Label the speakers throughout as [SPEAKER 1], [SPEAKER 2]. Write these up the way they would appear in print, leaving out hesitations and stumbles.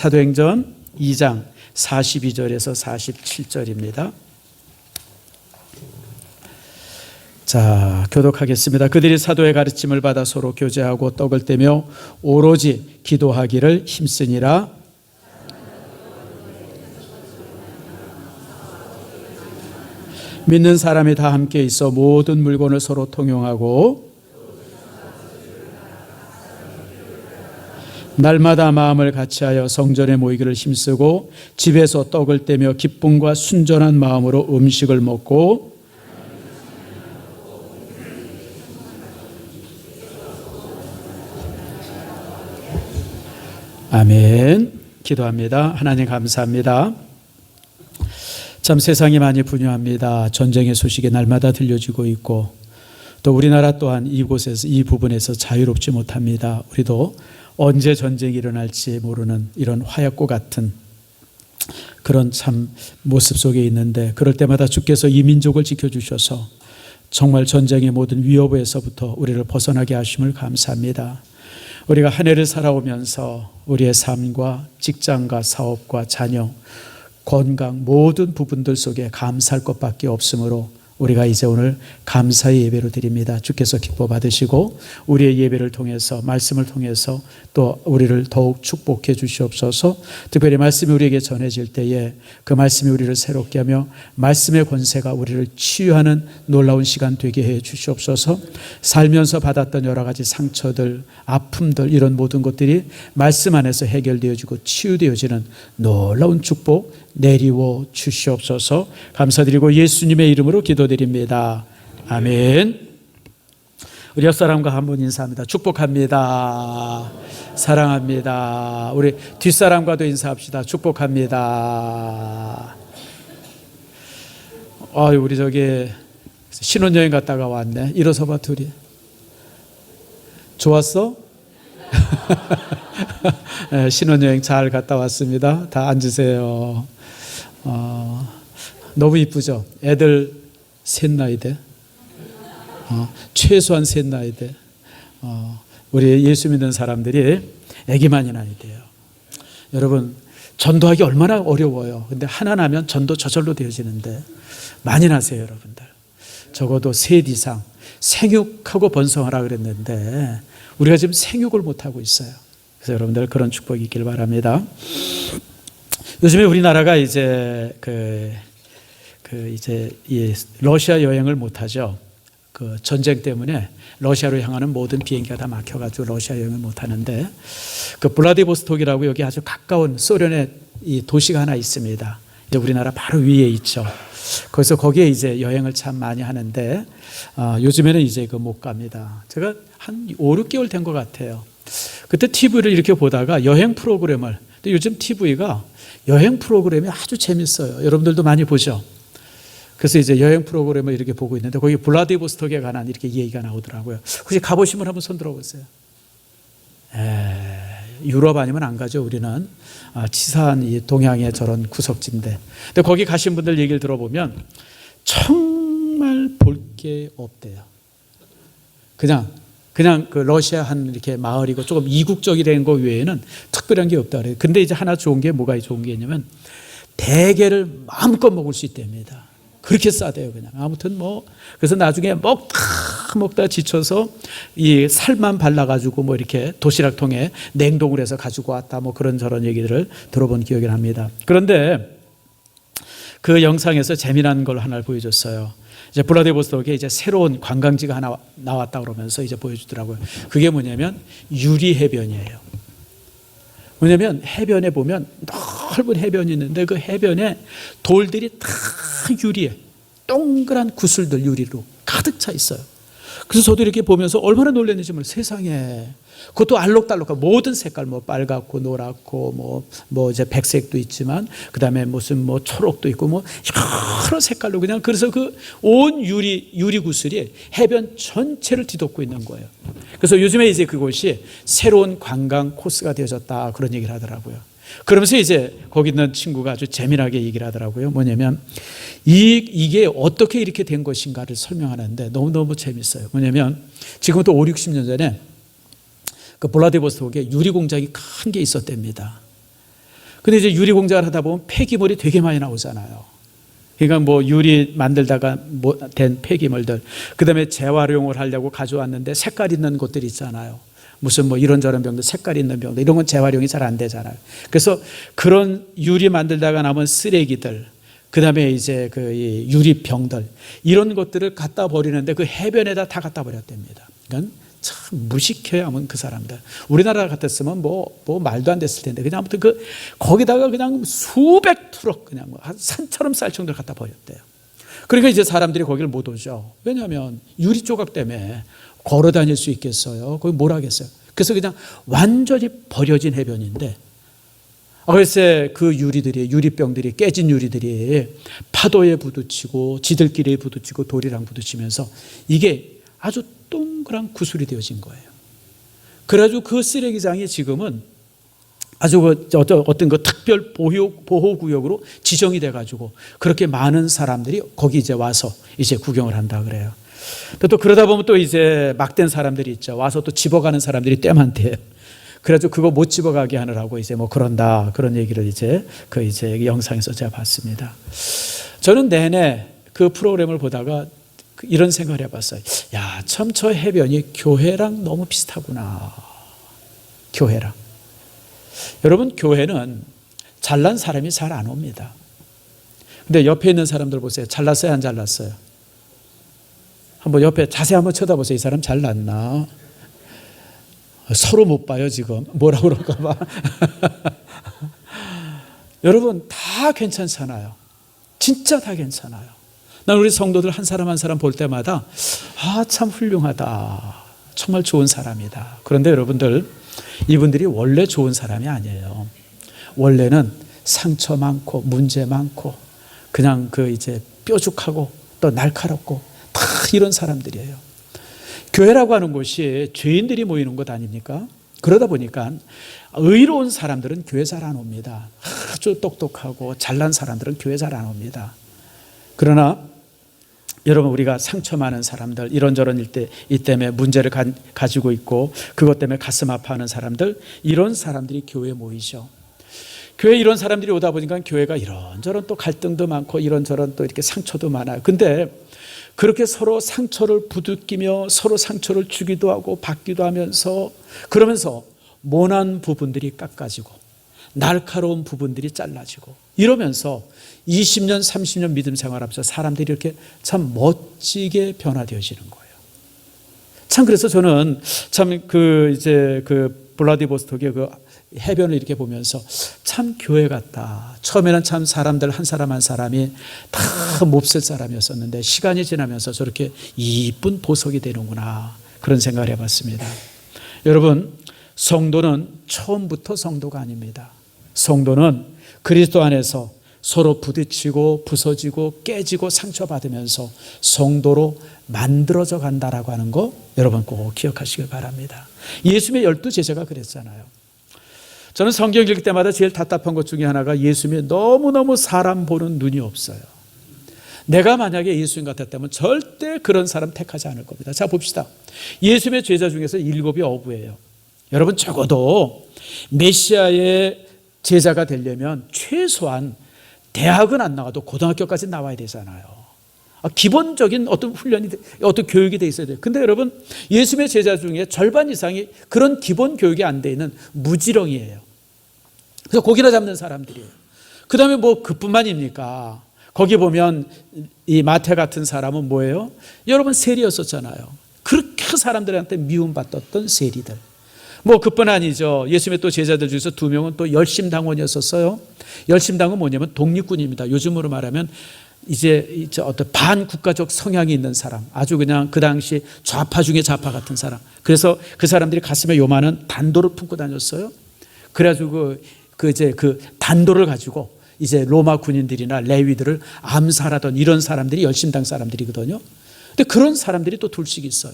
[SPEAKER 1] 사도행전 2장 42절에서 47절입니다. 자, 교독하겠습니다. 그들이 사도의 가르침을 받아 서로 교제하고 떡을 떼며 오로지 기도하기를 힘쓰니라. 믿는 사람이 다 함께 있어 모든 물건을 서로 통용하고 날마다 마음을 같이하여 성전에 모이기를 힘쓰고 집에서 떡을 떼며 기쁨과 순전한 마음으로 음식을 먹고 아멘. 기도합니다. 하나님 감사합니다. 참 세상이 많이 분유합니다. 전쟁의 소식이 날마다 들려지고 있고 또 우리나라 또한 이곳에서 이 부분에서 자유롭지 못합니다. 우리도 언제 전쟁이 일어날지 모르는 이런 화약고 같은 그런 참 모습 속에 있는데 그럴 때마다 주께서 이 민족을 지켜주셔서 정말 전쟁의 모든 위협에서부터 우리를 벗어나게 하심을 감사합니다. 우리가 한 해를 살아오면서 우리의 삶과 직장과 사업과 자녀, 건강 모든 부분들 속에 감사할 것밖에 없으므로 우리가 이제 오늘 감사의 예배로 드립니다. 주께서 기뻐 받으시고 우리의 예배를 통해서 말씀을 통해서 또 우리를 더욱 축복해 주시옵소서. 특별히 말씀이 우리에게 전해질 때에 그 말씀이 우리를 새롭게 하며 말씀의 권세가 우리를 치유하는 놀라운 시간 되게 해 주시옵소서. 살면서 받았던 여러 가지 상처들, 아픔들 이런 모든 것들이 말씀 안에서 해결되어지고 치유되어지는 놀라운 축복 내리워 주시옵소서. 감사드리고 예수님의 이름으로 기도드립니다. 아멘. 우리 옆사람과 한번 인사합니다. 축복합니다. 사랑합니다. 우리 뒷사람과도 인사합시다. 축복합니다. 우리 저기 신혼여행 갔다가 왔네. 일어서 봐 둘이. 좋았어? 네, 신혼여행 잘 갔다 왔습니다. 다 앉으세요. 너무 이쁘죠? 애들 셋 나이 돼. 최소한 셋 나이 돼. 우리 예수 믿는 사람들이 애기만이 나이 돼요. 여러분 전도하기 얼마나 어려워요. 근데 하나 나면 전도 저절로 되어지는데 많이 나세요 여러분들. 적어도 셋 이상 생육하고 번성하라 그랬는데 우리가 지금 생육을 못하고 있어요. 그래서 여러분들 그런 축복이 있길 바랍니다. 요즘에 우리나라가 이제 이제 이 러시아 여행을 못하죠. 그 전쟁 때문에 러시아로 향하는 모든 비행기가 다 막혀가지고 러시아 여행을 못하는데 그 블라디보스톡이라고 여기 아주 가까운 소련의 이 도시가 하나 있습니다. 이제 우리나라 바로 위에 있죠. 그래서 거기에 이제 여행을 참 많이 하는데 요즘에는 이제 못 갑니다. 제가 한 5, 6개월 된 것 같아요. 그때 TV를 이렇게 보다가 여행 프로그램을, 근데 요즘 TV가 여행 프로그램이 아주 재밌어요. 여러분들도 많이 보죠. 그래서 이제 여행 프로그램을 이렇게 보고 있는데 거기 블라디보스톡에 관한 이렇게 얘기가 나오더라고요. 혹시 가보신 분 한번 손 들어보세요. 유럽 아니면 안 가죠. 우리는 치사한 이 동양의 저런 구석지인데. 근데 거기 가신 분들 얘기를 들어보면 정말 볼 게 없대요. 그냥 그 러시아 한 이렇게 마을이고 조금 이국적이라는 거 외에는 특별한 게 없다 그래요. 근데 이제 하나 좋은 게 뭐가 좋은 게 있냐면 대게를 마음껏 먹을 수 있답니다. 그렇게 싸대요 그냥. 아무튼 그래서 나중에 먹다 지쳐서 이 살만 발라가지고 이렇게 도시락통에 냉동을 해서 가지고 왔다 그런 저런 얘기들을 들어본 기억이 납니다. 그런데 그 영상에서 재미난 걸 하나를 보여줬어요. 이제 블라디보스톡에 이제 새로운 관광지가 하나 나왔다 그러면서 이제 보여주더라고요. 그게 뭐냐면 유리 해변이에요. 뭐냐면 해변에 보면 넓은 해변이 있는데 그 해변에 돌들이 다 유리에 동그란 구슬들 유리로 가득 차 있어요. 그래서 저도 이렇게 보면서 얼마나 놀랐는지 세상에 그것도 알록달록한 모든 색깔 빨갛고 노랗고 이제 백색도 있지만 그다음에 무슨 초록도 있고 여러 색깔로 그냥 그래서 그 온 유리 구슬이 해변 전체를 뒤덮고 있는 거예요. 그래서 요즘에 이제 그곳이 새로운 관광 코스가 되어졌다 그런 얘기를 하더라고요. 그러면서 이제 거기 있는 친구가 아주 재미나게 얘기를 하더라고요. 뭐냐면 이게 어떻게 이렇게 된 것인가를 설명하는데 너무너무 재밌어요. 뭐냐면 지금부터 5, 60년 전에 그 블라디보스톡에 유리 공장이 큰 게 있었답니다. 근데 이제 유리 공장을 하다 보면 폐기물이 되게 많이 나오잖아요. 그러니까 뭐 유리 만들다가 된 폐기물들, 그다음에 재활용을 하려고 가져왔는데 색깔 있는 것들이 있잖아요. 무슨 뭐 이런저런 병들, 색깔 있는 병들, 이런 건 재활용이 잘 안 되잖아요. 그래서 그런 유리 만들다가 남은 쓰레기들, 그다음에 이제 그 유리병들, 이런 것들을 갖다 버리는데 그 해변에다 다 갖다 버렸답니다. 그러니까 참 무식해야 하면 그 사람들. 우리나라 같았으면 뭐 말도 안 됐을 텐데, 그냥 아무튼 거기다가 그냥 수백 트럭 그냥 한 산처럼 쌀 정도를 갖다 버렸대요. 그러니까 이제 사람들이 거기를 못 오죠. 왜냐하면 유리 조각 때문에 걸어 다닐 수 있겠어요? 거기 뭘 하겠어요? 그래서 그냥 완전히 버려진 해변인데, 글쎄 그 유리병들이, 깨진 유리들이 파도에 부딪히고 지들끼리 부딪히고 돌이랑 부딪히면서 이게 아주 동그란 구슬이 되어진 거예요. 그래가지고 그 쓰레기장이 지금은 아주 어떤 그 특별 보호구역으로 지정이 돼가지고 그렇게 많은 사람들이 거기 이제 와서 이제 구경을 한다 그래요. 또 그러다 보면 또 이제 막된 사람들이 있죠. 와서 또 집어가는 사람들이 꽤 많대요. 그래가지고 그거 못 집어가게 하느라고 이제 뭐 그런다, 그런 얘기를 이제 영상에서 제가 봤습니다. 저는 내내 그 프로그램을 보다가 이런 생각을 해봤어요. 야, 참 저 해변이 교회랑 너무 비슷하구나. 교회랑. 여러분, 교회는 잘난 사람이 잘 안 옵니다. 근데 옆에 있는 사람들 보세요. 잘났어요, 안 잘났어요? 한번 옆에 자세히 한번 쳐다보세요. 이 사람 잘났나? 서로 못 봐요, 지금. 뭐라고 그럴까 봐. 여러분, 다 괜찮잖아요. 진짜 다 괜찮아요. 난 우리 성도들 한 사람 한 사람 볼 때마다 참 훌륭하다. 정말 좋은 사람이다. 그런데 여러분들, 이분들이 원래 좋은 사람이 아니에요. 원래는 상처 많고 문제 많고 그냥 이제 뾰족하고 또 날카롭고 다 이런 사람들이에요. 교회라고 하는 곳이 죄인들이 모이는 곳 아닙니까? 그러다 보니까 의로운 사람들은 교회 잘 안 옵니다. 아주 똑똑하고 잘난 사람들은 교회 잘 안 옵니다. 그러나 여러분, 우리가 상처 많은 사람들, 이런저런 이 때문에 문제를 가지고 있고 그것 때문에 가슴 아파하는 사람들, 이런 사람들이 교회에 모이죠. 교회에 이런 사람들이 오다 보니까 교회가 이런저런 또 갈등도 많고 이런저런 또 이렇게 상처도 많아요. 근데 그렇게 서로 상처를 부둥키며 서로 상처를 주기도 하고 받기도 하면서, 그러면서 모난 부분들이 깎아지고 날카로운 부분들이 잘라지고 이러면서 20년 30년 믿음 생활하면서 사람들이 이렇게 참 멋지게 변화되어지는 거예요. 참, 그래서 저는 참 블라디보스톡의 해변을 이렇게 보면서 참 교회 같다. 처음에는 참 사람들 한 사람 한 사람이 다 몹쓸 사람이었었는데 시간이 지나면서 저렇게 이쁜 보석이 되는구나, 그런 생각을 해봤습니다. 여러분, 성도는 처음부터 성도가 아닙니다. 성도는 그리스도 안에서 서로 부딪히고 부서지고 깨지고 상처받으면서 성도로 만들어져 간다라고 하는 거 여러분 꼭 기억하시길 바랍니다. 예수님의 12제자가 그랬잖아요. 저는 성경 읽을 때마다 제일 답답한 것 중에 하나가 예수님이 너무너무 사람 보는 눈이 없어요. 내가 만약에 예수님 같았다면 절대 그런 사람 택하지 않을 겁니다. 자, 봅시다. 예수님의 제자 중에서 7이 어부예요. 여러분, 적어도 메시아의 제자가 되려면 최소한 대학은 안 나와도 고등학교까지 나와야 되잖아요. 기본적인 어떤 훈련이, 어떤 교육이 돼 있어야 돼요. 근데 여러분, 예수님의 제자 중에 절반 이상이 그런 기본 교육이 안 돼 있는 무지렁이에요. 그래서 고기나 잡는 사람들이에요. 그 다음에 뭐 그뿐만입니까? 거기 보면 이 마태 같은 사람은 뭐예요? 여러분, 세리였었잖아요. 그렇게 사람들한테 미움받았던 세리들. 뭐 그뿐 아니죠. 예수님의 또 제자들 중에서 2명은 또 열심당원이었었어요. 열심당은 뭐냐면 독립군입니다. 요즘으로 말하면 이제 어떤 반국가적 성향이 있는 사람, 아주 그냥 그 당시 좌파 중에 좌파 같은 사람. 그래서 그 사람들이 가슴에 요만한 단도를 품고 다녔어요. 그래가지고 그 단도를 가지고 이제 로마 군인들이나 레위들을 암살하던 이런 사람들이 열심당 사람들이거든요. 근데 그런 사람들이 또 둘씩 있어요.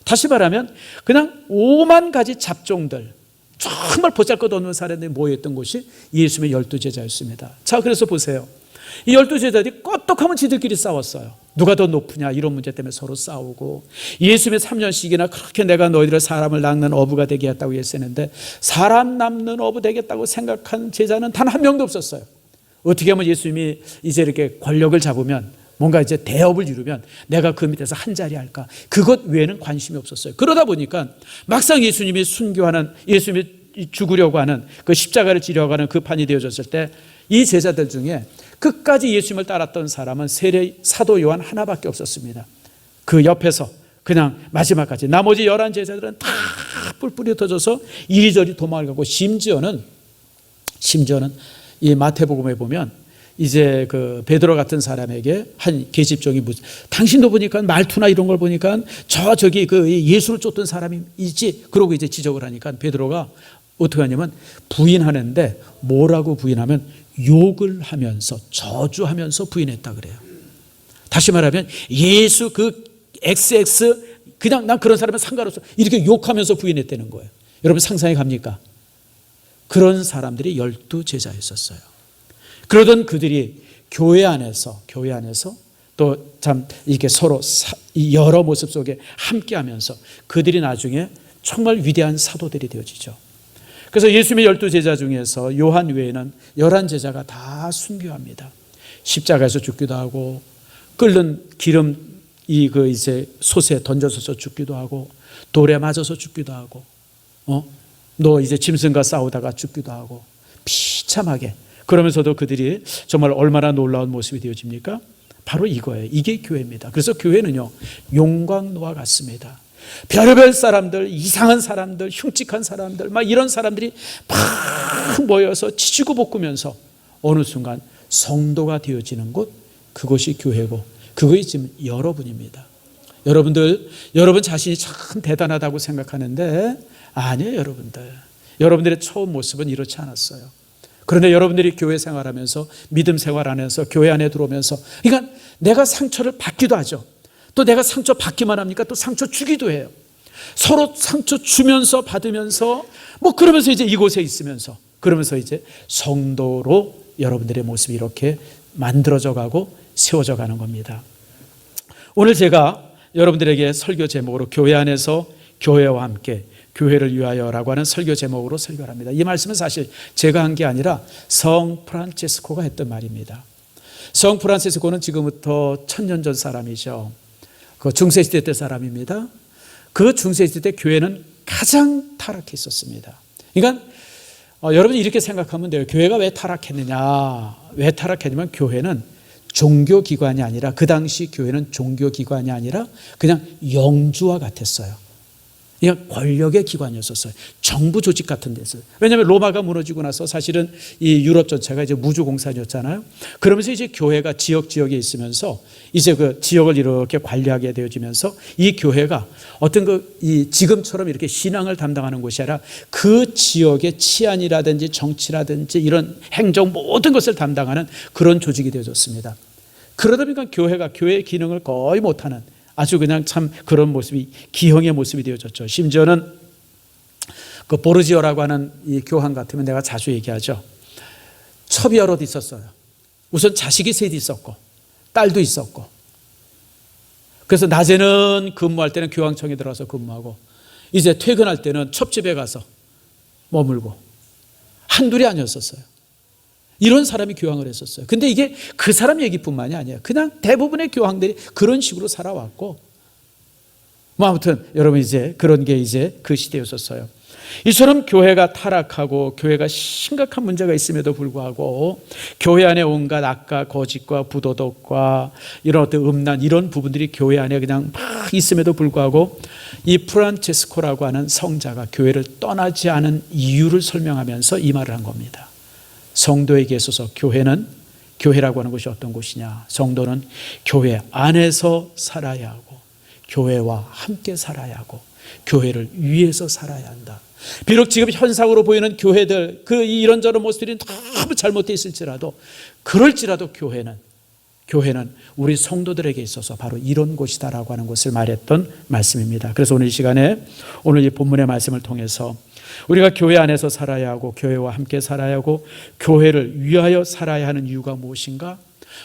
[SPEAKER 1] 다시 말하면 그냥 5만 가지 잡종들, 정말 보잘것없는 사람들이 모여있던 곳이 예수님의 12제자였습니다. 자, 그래서 보세요. 이 12제자들이 껐떡하면 지들끼리 싸웠어요. 누가 더 높으냐 이런 문제 때문에 서로 싸우고, 예수님의 3년씩이나 그렇게 내가 너희들을 사람을 낚는 어부가 되게 했다고 했었는데 사람 낚는 어부 되겠다고 생각한 제자는 단 한 명도 없었어요. 어떻게 하면 예수님이 이제 이렇게 권력을 잡으면, 뭔가 이제 대업을 이루면 내가 그 밑에서 한 자리 할까, 그것 외에는 관심이 없었어요. 그러다 보니까 막상 예수님이 순교하는, 예수님이 죽으려고 하는, 그 십자가를 지려고 하는 그 판이 되어졌을 때 이 제자들 중에 끝까지 예수님을 따랐던 사람은 세례 사도 요한 하나밖에 없었습니다. 그 옆에서 그냥 마지막까지, 나머지 11 제자들은 다 뿔뿔이 흩어져서 이리저리 도망을 가고, 심지어는 이 마태복음에 보면 이제 그 베드로 같은 사람에게 한 계집종이 당신도 보니까 말투나 이런 걸 보니까 저기 그 예수를 쫓던 사람이 있지, 그러고 이제 지적을 하니까 베드로가 어떻게 하냐면 부인하는데, 뭐라고 부인하면 욕을 하면서 저주하면서 부인했다 그래요. 다시 말하면 예수 그 XX 그냥 난 그런 사람은 상관없어 이렇게 욕하면서 부인했다는 거예요. 여러분 상상이 갑니까? 그런 사람들이 12 제자였었어요. 그러던 그들이 교회 안에서 또 참 이렇게 서로 여러 모습 속에 함께하면서 그들이 나중에 정말 위대한 사도들이 되어지죠. 그래서 예수님의 12 제자 중에서 요한 외에는 11 제자가 다 순교합니다. 십자가에서 죽기도 하고, 끓는 기름 그 이제 솥에 던져서 죽기도 하고, 돌에 맞아서 죽기도 하고, 너 이제 짐승과 싸우다가 죽기도 하고, 비참하게. 그러면서도 그들이 정말 얼마나 놀라운 모습이 되어집니까? 바로 이거예요. 이게 교회입니다. 그래서 교회는요, 용광로와 같습니다. 별의별 사람들, 이상한 사람들, 흉측한 사람들, 막 이런 사람들이 막 모여서 치지고 볶으면서 어느 순간 성도가 되어지는 곳, 그것이 교회고, 그것이 지금 여러분입니다. 여러분 자신이 참 대단하다고 생각하는데 아니에요. 여러분들의 처음 모습은 이렇지 않았어요. 그런데 여러분들이 교회 생활하면서, 믿음 생활하면서, 교회 안에 들어오면서, 그러니까 내가 상처를 받기도 하죠. 또 내가 상처 받기만 합니까? 또 상처 주기도 해요. 서로 상처 주면서 받으면서 그러면서 이제 이곳에 있으면서, 그러면서 이제 성도로 여러분들의 모습이 이렇게 만들어져 가고 세워져 가는 겁니다. 오늘 제가 여러분들에게 설교 제목으로 교회 안에서 교회와 함께 교회를 위하여라고 하는 설교 제목으로 설교를 합니다. 이 말씀은 사실 제가 한 게 아니라 성 프란체스코가 했던 말입니다. 성 프란체스코는 지금부터 1000년 전 사람이죠. 그 중세시대 때 사람입니다. 그 중세시대 때 교회는 가장 타락했었습니다. 그러니까 여러분이 이렇게 생각하면 돼요. 교회가 왜 타락했느냐? 왜 타락했냐면 교회는 종교기관이 아니라, 그 당시 교회는 종교기관이 아니라 그냥 영주와 같았어요. 그냥 권력의 기관이었었어요. 정부 조직 같은 데서. 왜냐하면 로마가 무너지고 나서 사실은 이 유럽 전체가 이제 무주공산이었잖아요. 그러면서 이제 교회가 지역에 있으면서 이제 그 지역을 이렇게 관리하게 되어지면서 이 교회가 어떤 이 지금처럼 이렇게 신앙을 담당하는 곳이 아니라 그 지역의 치안이라든지 정치라든지 이런 행정 모든 것을 담당하는 그런 조직이 되어졌습니다. 그러다 보니까 교회가 교회의 기능을 거의 못하는, 아주 그냥 참 그런 모습이, 기형의 모습이 되어졌죠. 심지어는 그 보르지오라고 하는 이 교황 같으면 내가 자주 얘기하죠. 첩이여럿 있었어요. 우선 자식이 셋 있었고 딸도 있었고, 그래서 낮에는 근무할 때는 교황청에 들어가서 근무하고, 이제 퇴근할 때는 첩집에 가서 머물고, 한둘이 아니었었어요. 이런 사람이 교황을 했었어요. 근데 이게 그 사람 얘기뿐만이 아니에요. 그냥 대부분의 교황들이 그런 식으로 살아왔고, 아무튼 여러분 이제 그런 게 이제 그 시대였었어요. 이처럼 교회가 타락하고 교회가 심각한 문제가 있음에도 불구하고 교회 안에 온갖 악과 거짓과 부도덕과 이런 어떤 음란, 이런 부분들이 교회 안에 그냥 막 있음에도 불구하고 이 프란체스코라고 하는 성자가 교회를 떠나지 않은 이유를 설명하면서 이 말을 한 겁니다. 성도에게 있어서 교회라고 하는 것이 어떤 곳이냐? 성도는 교회 안에서 살아야 하고, 교회와 함께 살아야 하고, 교회를 위해서 살아야 한다. 비록 지금 현상으로 보이는 교회들, 그 이런저런 모습들이 너무 잘못되어 있을지라도, 그럴지라도 교회는 우리 성도들에게 있어서 바로 이런 곳이다라고 하는 것을 말했던 말씀입니다. 그래서 오늘 이 시간에, 오늘 이 본문의 말씀을 통해서 우리가 교회 안에서 살아야 하고 교회와 함께 살아야 하고 교회를 위하여 살아야 하는 이유가 무엇인가?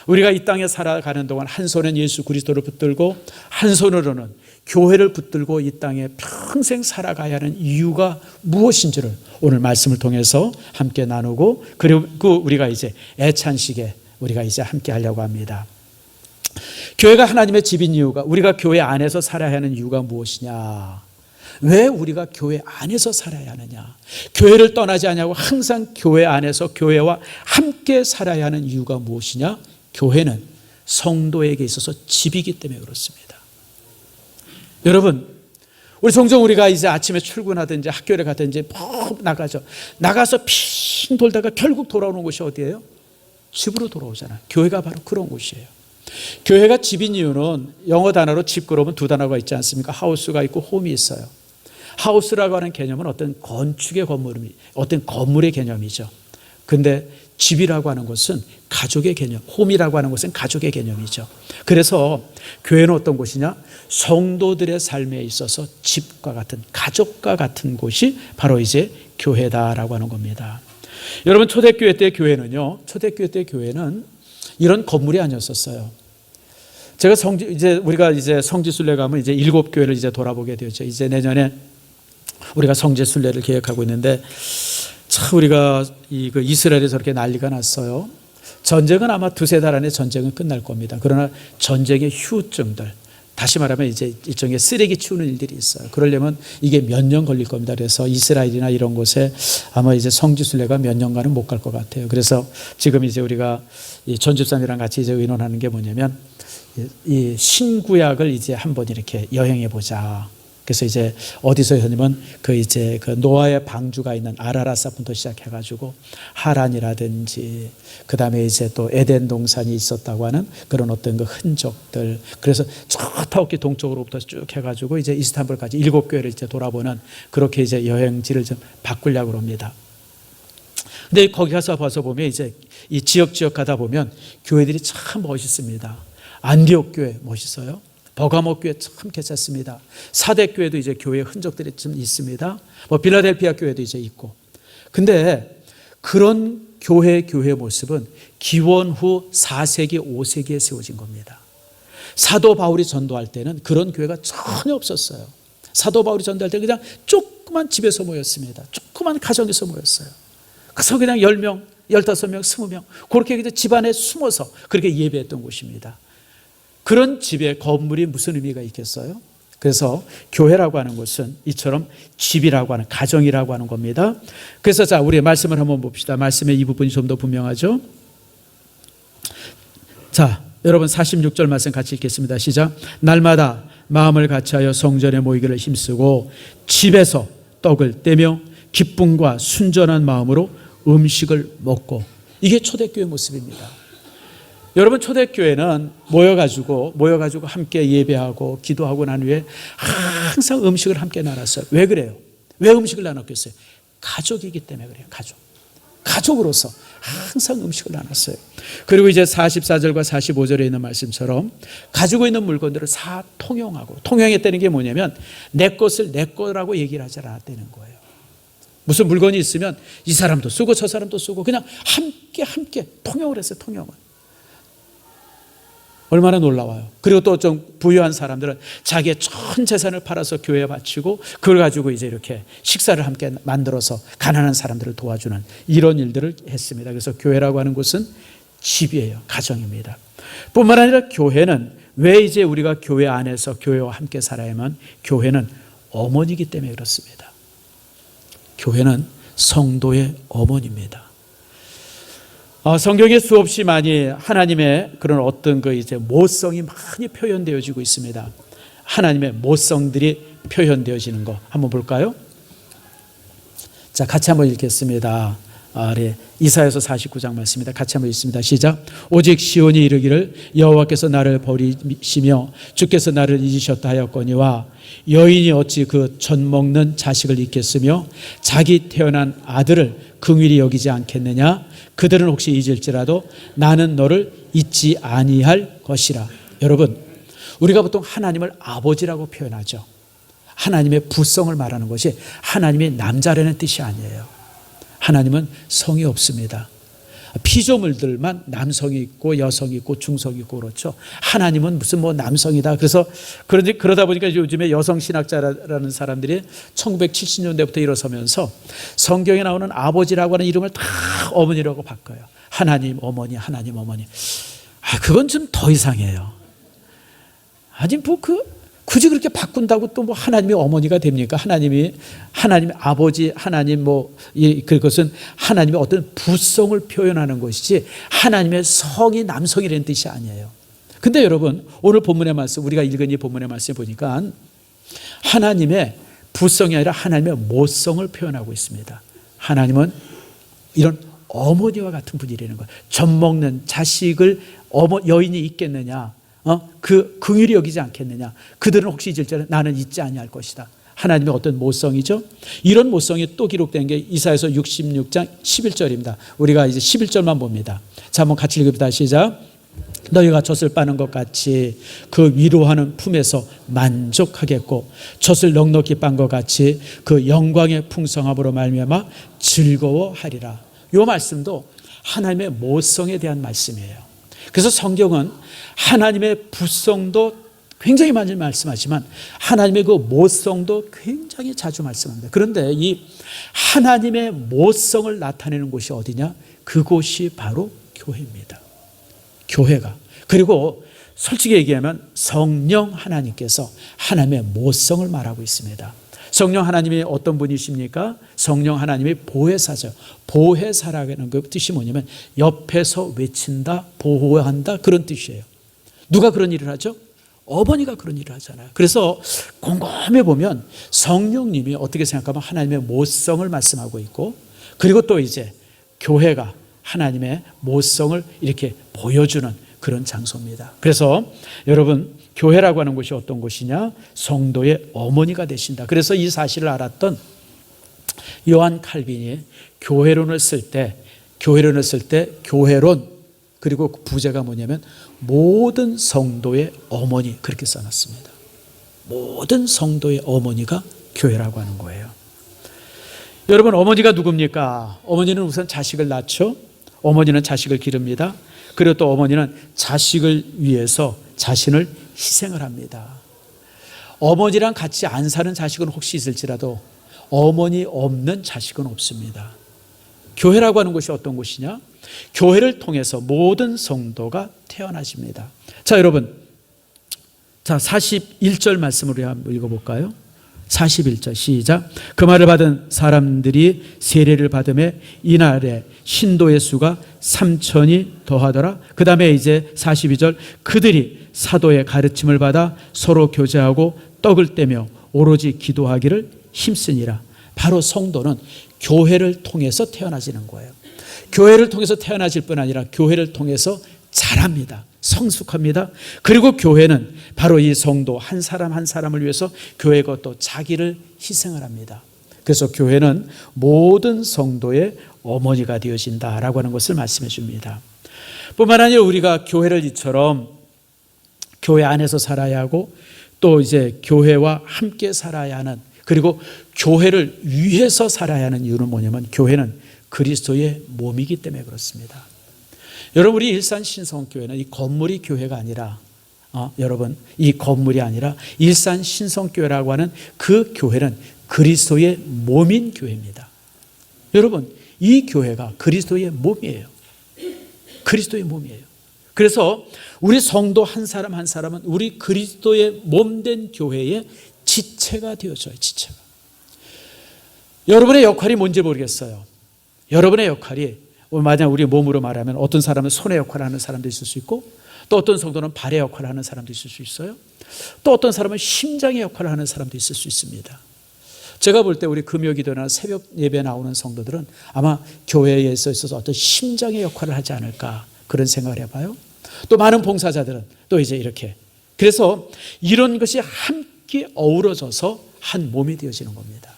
[SPEAKER 1] 우리가 이 땅에 살아가는 동안 한 손엔 예수 그리스도를 붙들고 한 손으로는 교회를 붙들고 이 땅에 평생 살아가야 하는 이유가 무엇인지를 오늘 말씀을 통해서 함께 나누고, 그리고 우리가 이제 애찬식에 우리가 이제 함께 하려고 합니다. 교회가 하나님의 집인 이유가, 우리가 교회 안에서 살아야 하는 이유가 무엇이냐? 왜 우리가 교회 안에서 살아야 하느냐? 교회를 떠나지 않냐고 항상 교회 안에서 교회와 함께 살아야 하는 이유가 무엇이냐? 교회는 성도에게 있어서 집이기 때문에 그렇습니다. 여러분, 우리 종종 우리가 이제 아침에 출근하든지 학교를 가든지 나가죠. 나가서 핑 돌다가 결국 돌아오는 곳이 어디예요? 집으로 돌아오잖아요. 교회가 바로 그런 곳이에요. 교회가 집인 이유는 영어 단어로 집 그러면 두 단어가 있지 않습니까? 하우스가 있고 홈이 있어요. 하우스라고 하는 개념은 어떤 건축의 어떤 건물의 개념이죠. 근데 집이라고 하는 것은 가족의 개념, 홈이라고 하는 것은 가족의 개념이죠. 그래서 교회는 어떤 곳이냐? 성도들의 삶에 있어서 집과 같은, 가족과 같은 곳이 바로 이제 교회다라고 하는 겁니다. 여러분, 초대교회 때 교회는요, 초대교회 때 교회는 이런 건물이 아니었었어요. 제가 우리가 이제 성지순례 가면 이제 7교회를 이제 돌아보게 되죠. 이제 내년에 우리가 성지순례를 계획하고 있는데, 참 우리가 이스라엘에서 저렇게 난리가 났어요. 전쟁은 아마 2-3달 안에 전쟁은 끝날 겁니다. 그러나 전쟁의 후유증들, 다시 말하면 이제 일종의 쓰레기 치우는 일들이 있어요. 그러려면 이게 몇 년 걸릴 겁니다. 그래서 이스라엘이나 이런 곳에 아마 이제 성지순례가 몇 년간은 못 갈 것 같아요. 그래서 지금 이제 우리가 이 전집사님이랑 같이 이제 의논하는 게 뭐냐면, 이 신구약을 이제 한번 이렇게 여행해 보자. 그래서 이제 어디서 하냐면 그 노아의 방주가 있는 아라라사부터 시작해가지고 하란이라든지 그 다음에 이제 또 에덴 동산이 있었다고 하는 그런 어떤 그 흔적들, 그래서 저 터키 동쪽으로부터 쭉 해가지고 이제 이스탄불까지 7교회를 이제 돌아보는, 그렇게 이제 여행지를 좀 바꾸려고 합니다. 근데 거기 가서 봐서 보면 이제 이 지역 가다 보면 교회들이 참 멋있습니다. 안디옥 교회 멋있어요. 버가모 교회 참 괜찮습니다. 사대 교회도 이제 교회 흔적들이 좀 있습니다. 뭐 빌라델피아 교회도 이제 있고. 근데 그런 교회 모습은 기원 후 4세기, 5세기에 세워진 겁니다. 사도 바울이 전도할 때는 그런 교회가 전혀 없었어요. 사도 바울이 전도할 때 그냥 조그만 집에서 모였습니다. 조그만 가정에서 모였어요. 그래서 그냥 10명, 15명, 20명 그렇게 집안에 숨어서 그렇게 예배했던 곳입니다. 그런 집에 건물이 무슨 의미가 있겠어요? 그래서 교회라고 하는 것은 이처럼 집이라고 하는, 가정이라고 하는 겁니다. 그래서 자, 우리의 말씀을 한번 봅시다. 말씀의 이 부분이 좀 더 분명하죠. 자, 여러분 46절 말씀 같이 읽겠습니다. 시작. 날마다 마음을 같이하여 성전에 모이기를 힘쓰고 집에서 떡을 떼며 기쁨과 순전한 마음으로 음식을 먹고. 이게 초대교회 모습입니다. 여러분, 초대교회는 모여가지고 함께 예배하고 기도하고 난 후에 항상 음식을 함께 나눴어요. 왜 그래요? 왜 음식을 나눴겠어요? 가족이기 때문에 그래요. 가족으로서 항상 음식을 나눴어요. 그리고 이제 44절과 45절에 있는 말씀처럼 가지고 있는 물건들을 다 통용하고, 통용했다는 게 뭐냐면 내 것을 내 거라고 얘기를 하지 않았다는 거예요. 무슨 물건이 있으면 이 사람도 쓰고 저 사람도 쓰고 그냥 함께 통용을 했어요. 통용을. 얼마나 놀라워요. 그리고 또 좀 부유한 사람들은 자기의 전 재산을 팔아서 교회에 바치고 그걸 가지고 이제 이렇게 식사를 함께 만들어서 가난한 사람들을 도와주는 이런 일들을 했습니다. 그래서 교회라고 하는 곳은 집이에요. 가정입니다. 뿐만 아니라 교회는 왜 이제 우리가 교회 안에서 교회와 함께 살아야만, 교회는 어머니이기 때문에 그렇습니다. 교회는 성도의 어머니입니다. 성경에 수없이 많이 하나님의 그런 어떤 이제 모성이 많이 표현되어지고 있습니다. 하나님의 모성들이 표현되어지는 거 한번 볼까요? 자, 같이 한번 읽겠습니다. 이사야서 49장 말씀입니다. 같이 한번 읽습니다. 시작. 오직 시온이 이르기를 여호와께서 나를 버리시며 주께서 나를 잊으셨다 하였거니와 여인이 어찌 그 젖 먹는 자식을 잊겠으며 자기 태어난 아들을 긍휼히 여기지 않겠느냐. 그들은 혹시 잊을지라도 나는 너를 잊지 아니할 것이라. 여러분, 우리가 보통 하나님을 아버지라고 표현하죠. 하나님의 부성을 말하는 것이 하나님의 남자라는 뜻이 아니에요. 하나님은 성이 없습니다. 피조물들만 남성이 있고 여성이 있고 중성이 있고 그렇죠. 하나님은 무슨 뭐 남성이다. 그래서 그러다 보니까 요즘에 여성 신학자라는 사람들이 1970년대부터 일어서면서 성경에 나오는 아버지라고 하는 이름을 다 어머니라고 바꿔요. 하나님 어머니, 하나님 어머니. 그건 좀 더 이상해요. 아니 뭐 굳이 그렇게 바꾼다고 또 뭐 하나님이 어머니가 됩니까? 하나님 아버지, 하나님 그것은 하나님의 어떤 부성을 표현하는 것이지 하나님의 성이 남성이라는 뜻이 아니에요. 근데 여러분 오늘 본문의 말씀, 우리가 읽은 이 본문의 말씀 보니까 하나님의 부성이 아니라 하나님의 모성을 표현하고 있습니다. 하나님은 이런 어머니와 같은 분이라는 거예요. 젖 먹는 자식을 여인이 있겠느냐? 그 긍휼히 여기지 않겠느냐? 그들은 혹시 1절에 나는 잊지 아니할 것이다. 하나님의 어떤 모성이죠. 이런 모성이 또 기록된 게 이사야서 66장 11절입니다. 우리가 이제 11절만 봅니다. 자, 한번 같이 읽읍시다. 시작. 너희가 젖을 빠는 것 같이 그 위로하는 품에서 만족하겠고 젖을 넉넉히 빤 것 같이 그 영광의 풍성함으로 말미암아 즐거워하리라. 이 말씀도 하나님의 모성에 대한 말씀이에요. 그래서 성경은 하나님의 부성도 굉장히 많이 말씀하지만 하나님의 그 모성도 굉장히 자주 말씀합니다. 그런데 이 하나님의 모성을 나타내는 곳이 어디냐? 그곳이 바로 교회입니다. 교회가. 그리고 솔직히 얘기하면 성령 하나님께서 하나님의 모성을 말하고 있습니다. 성령 하나님이 어떤 분이십니까? 성령 하나님이 보혜사죠. 보혜사라는 그 뜻이 뭐냐면 옆에서 외친다, 보호한다 그런 뜻이에요. 누가 그런 일을 하죠? 어머니가 그런 일을 하잖아요. 그래서 곰곰이 보면 성령님이 어떻게 생각하면 하나님의 모성을 말씀하고 있고 그리고 또 이제 교회가 하나님의 모성을 이렇게 보여주는 그런 장소입니다. 그래서 여러분 교회라고 하는 곳이 어떤 곳이냐? 성도의 어머니가 되신다. 그래서 이 사실을 알았던 요한 칼빈이 교회론을 쓸 때 교회론 그리고 부제가 뭐냐면 모든 성도의 어머니 그렇게 써놨습니다. 모든 성도의 어머니가 교회라고 하는 거예요. 여러분 어머니가 누굽니까? 어머니는 우선 자식을 낳죠. 어머니는 자식을 기릅니다. 그리고 또 어머니는 자식을 위해서 자신을 희생을 합니다. 어머니랑 같이 안 사는 자식은 혹시 있을지라도 어머니 없는 자식은 없습니다. 교회라고 하는 곳이 어떤 곳이냐? 교회를 통해서 모든 성도가 태어나십니다. 자, 여러분. 자, 41절 말씀을 우리 한번 읽어볼까요? 41절 시작. 그 말을 받은 사람들이 세례를 받음에 이날에 신도의 수가 3,000이 더하더라. 그 다음에 이제 42절 그들이 사도의 가르침을 받아 서로 교제하고 떡을 떼며 오로지 기도하기를 힘쓰니라. 바로 성도는 교회를 통해서 태어나지는 거예요. 교회를 통해서 태어나질 뿐 아니라 교회를 통해서 자랍니다. 성숙합니다. 그리고 교회는 바로 이 성도 한 사람 한 사람을 위해서 교회가 또 자기를 희생을 합니다. 그래서 교회는 모든 성도의 어머니가 되어진다라고 하는 것을 말씀해 줍니다. 뿐만 아니라 우리가 교회를 이처럼 교회 안에서 살아야 하고 또 이제 교회와 함께 살아야 하는 그리고 교회를 위해서 살아야 하는 이유는 뭐냐면 교회는 그리스도의 몸이기 때문에 그렇습니다. 여러분 우리 일산 신성교회는 이 건물이 교회가 아니라 여러분 이 건물이 아니라 일산 신성교회라고 하는 그 교회는 그리스도의 몸인 교회입니다. 여러분 이 교회가 그리스도의 몸이에요. 그리스도의 몸이에요. 그래서 우리 성도 한 사람 한 사람은 우리 그리스도의 몸된 교회의 지체가 되어져요. 지체가. 여러분의 역할이 뭔지 모르겠어요. 여러분의 역할이 만약 우리 몸으로 말하면 어떤 사람은 손의 역할을 하는 사람도 있을 수 있고 또 어떤 성도는 발의 역할을 하는 사람도 있을 수 있어요. 또 어떤 사람은 심장의 역할을 하는 사람도 있을 수 있습니다. 제가 볼 때 우리 금요기도나 새벽 예배 나오는 성도들은 아마 교회에 있어서 어떤 심장의 역할을 하지 않을까 그런 생각을 해봐요. 또 많은 봉사자들은 또 이제 이렇게 그래서 이런 것이 함께 어우러져서 한 몸이 되어지는 겁니다.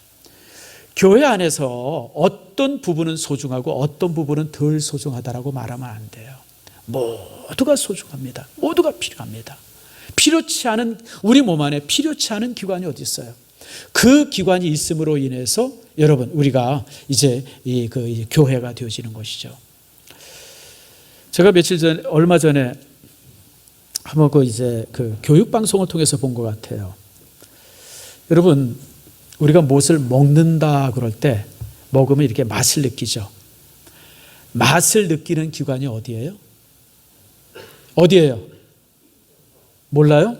[SPEAKER 1] 교회 안에서 어떤 부분은 소중하고 어떤 부분은 덜 소중하다라고 말하면 안 돼요. 모두가 소중합니다. 모두가 필요합니다. 필요치 않은 우리 몸 안에 필요치 않은 기관이 어디 있어요? 그 기관이 있음으로 인해서 여러분 우리가 이제 그 교회가 되어지는 것이죠. 제가 얼마 전에 한번 그 교육 방송을 통해서 본 것 같아요. 여러분, 우리가 무엇을 먹는다 그럴 때 먹으면 이렇게 맛을 느끼죠. 맛을 느끼는 기관이 어디예요? 어디예요? 몰라요?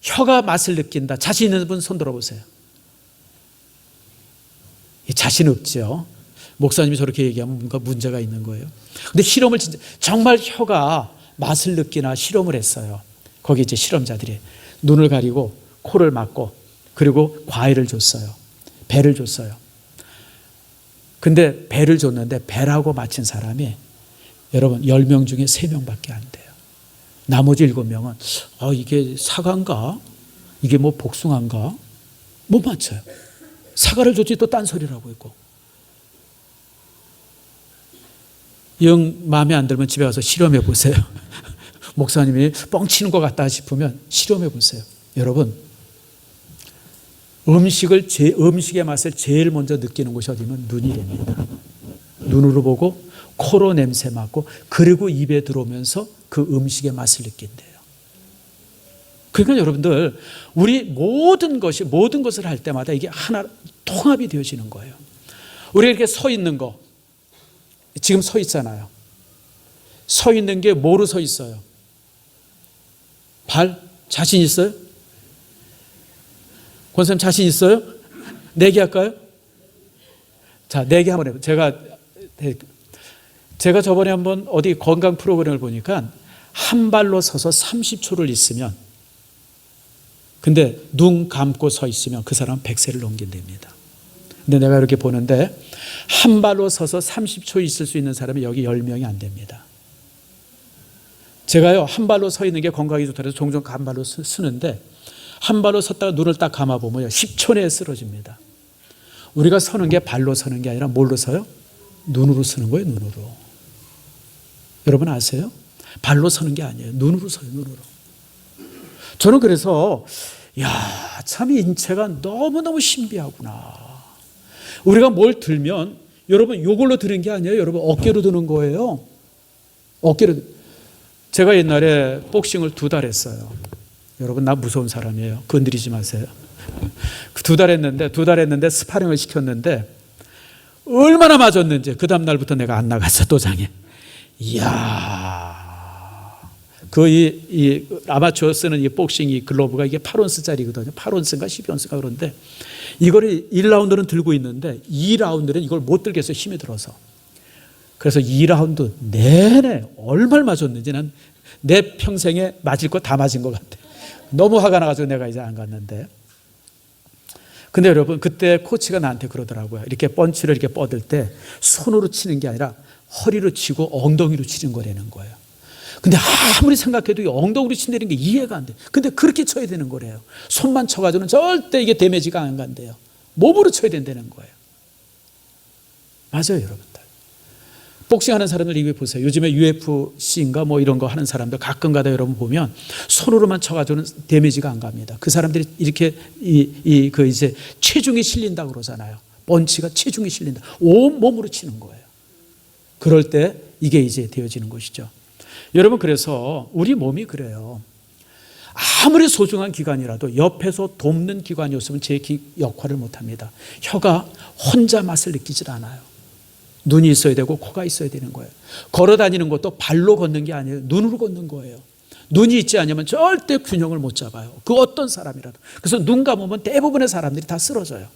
[SPEAKER 1] 혀가 맛을 느낀다. 자신 있는 분 손 들어보세요. 자신 없죠. 목사님이 저렇게 얘기하면 뭔가 문제가 있는 거예요. 근데 실험을 정말 혀가 맛을 느끼나 실험을 했어요. 거기 이제 실험자들이 눈을 가리고 코를 막고 그리고 과일을 줬어요. 배를 줬어요. 근데 배를 줬는데 배라고 맞힌 사람이 여러분 10명 중에 3명밖에 안 돼요. 나머지 7명은 이게 사과인가? 이게 뭐 복숭아인가? 못 맞춰요. 사과를 줬지 또 딴소리라고 했고. 영 마음에 안 들면 집에 가서 실험해 보세요. 목사님이 뻥치는 것 같다 싶으면 실험해 보세요. 여러분, 음식의 맛을 제일 먼저 느끼는 곳이 어디면 눈이랍니다. 눈으로 보고 코로 냄새 맡고 그리고 입에 들어오면서 그 음식의 맛을 느낀대요. 그러니까 여러분들, 우리 모든 것을 할 때마다 이게 하나 통합이 되어지는 거예요. 우리가 이렇게 서 있는 거, 지금 서 있잖아요. 서 있는 게 뭐로 서 있어요? 발? 자신 있어요? 권사님 자신 있어요? 내기 할까요? 자, 내기 한번 해봐요. 제가 저번에 한번 어디 건강 프로그램을 보니까 한 발로 서서 30초를 있으면, 근데 눈 감고 서 있으면 그 사람은 100세를 넘긴답니다. 근데 내가 이렇게 보는데 한 발로 서서 30초 있을 수 있는 사람이 여기 10명이 안 됩니다. 제가요, 한 발로 서 있는 게 건강이 좋다 해서 종종 한 발로 서는데 한 발로 섰다가 눈을 딱 감아보면 10초 내에 쓰러집니다. 우리가 서는 게 발로 서는 게 아니라 뭘로 서요? 눈으로 서는 거예요, 눈으로. 여러분 아세요? 발로 서는 게 아니에요. 눈으로 서요, 눈으로. 저는 그래서 참 인체가 너무너무 신비하구나. 우리가 뭘 들면 여러분 이걸로 드는 게 아니에요. 여러분 어깨로 드는 거예요. 어깨로. 제가 옛날에 복싱을 2달 했어요. 여러분 나 무서운 사람이에요. 건드리지 마세요. 2달 했는데 스파링을 시켰는데 얼마나 맞았는지 그 다음 날부터 내가 안 나갔어, 도장에. 이야. 이 아마추어 쓰는 이 복싱 이 글러브가 이게 8온스짜리거든요. 8온스인가 12온스가 그런데 이거를 1라운드는 들고 있는데 2라운드는 이걸 못 들겠어요. 힘이 들어서. 그래서 2라운드 내내 얼마를 맞았는지 난 내 평생에 맞을 거 다 맞은 것 같아요. 너무 화가 나가지고 내가 이제 안 갔는데. 근데 여러분 그때 코치가 나한테 그러더라고요. 이렇게 펀치를 이렇게 뻗을 때 손으로 치는 게 아니라 허리로 치고 엉덩이로 치는 거라는 거예요. 근데 아무리 생각해도 이 엉덩이로 친다는 게 이해가 안 돼. 근데 그렇게 쳐야 되는 거래요. 손만 쳐가지고는 절대 이게 데미지가 안 간대요. 몸으로 쳐야 된다는 거예요. 맞아요, 여러분들. 복싱하는 사람들 이거 보세요. 요즘에 UFC인가 뭐 이런 거 하는 사람들 가끔가다 여러분 보면 손으로만 쳐가지고는 데미지가 안 갑니다. 그 사람들이 이렇게 이제 체중이 실린다 그러잖아요. 펀치가 체중이 실린다. 온 몸으로 치는 거예요. 그럴 때 이게 이제 되어지는 것이죠. 여러분 그래서 우리 몸이 그래요. 아무리 소중한 기관이라도 옆에서 돕는 기관이 없으면 제 역할을 못합니다. 혀가 혼자 맛을 느끼질 않아요. 눈이 있어야 되고 코가 있어야 되는 거예요. 걸어 다니는 것도 발로 걷는 게 아니에요. 눈으로 걷는 거예요. 눈이 있지 않으면 절대 균형을 못 잡아요. 그 어떤 사람이라도. 그래서 눈 감으면 대부분의 사람들이 다 쓰러져요.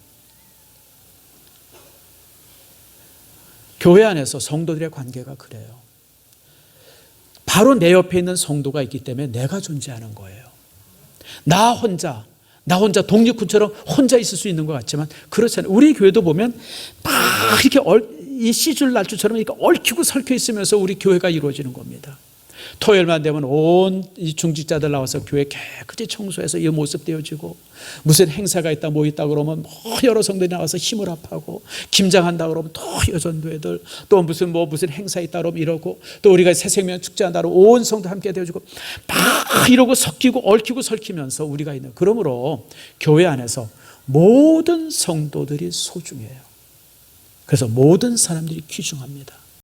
[SPEAKER 1] 교회 안에서 성도들의 관계가 그래요. 바로 내 옆에 있는 성도가 있기 때문에 내가 존재하는 거예요. 나 혼자 독립군처럼 혼자 있을 수 있는 것 같지만 그렇잖아요. 우리 교회도 보면 막 이렇게 이 시줄 날줄처럼 이렇게 얽히고 설켜 있으면서 우리 교회가 이루어지는 겁니다. 토요일만 되면 온 이 중직자들 나와서 교회 깨끗이 청소해서 이 모습 되어지고, 무슨 행사가 있다 뭐 있다 그러면 여러 성도들이 나와서 힘을 합하고, 김장한다 그러면 또 여전도회들, 또 무슨 행사 있다 그러면 이러고, 또 우리가 새생명 축제한다 그러면 온 성도 함께 되어지고 막 이러고 섞이고 얽히고 설키면서 우리가 있는. 그러므로 교회 안에서 모든 성도들이 소중해요. 그래서 모든 사람들이 귀중합니다.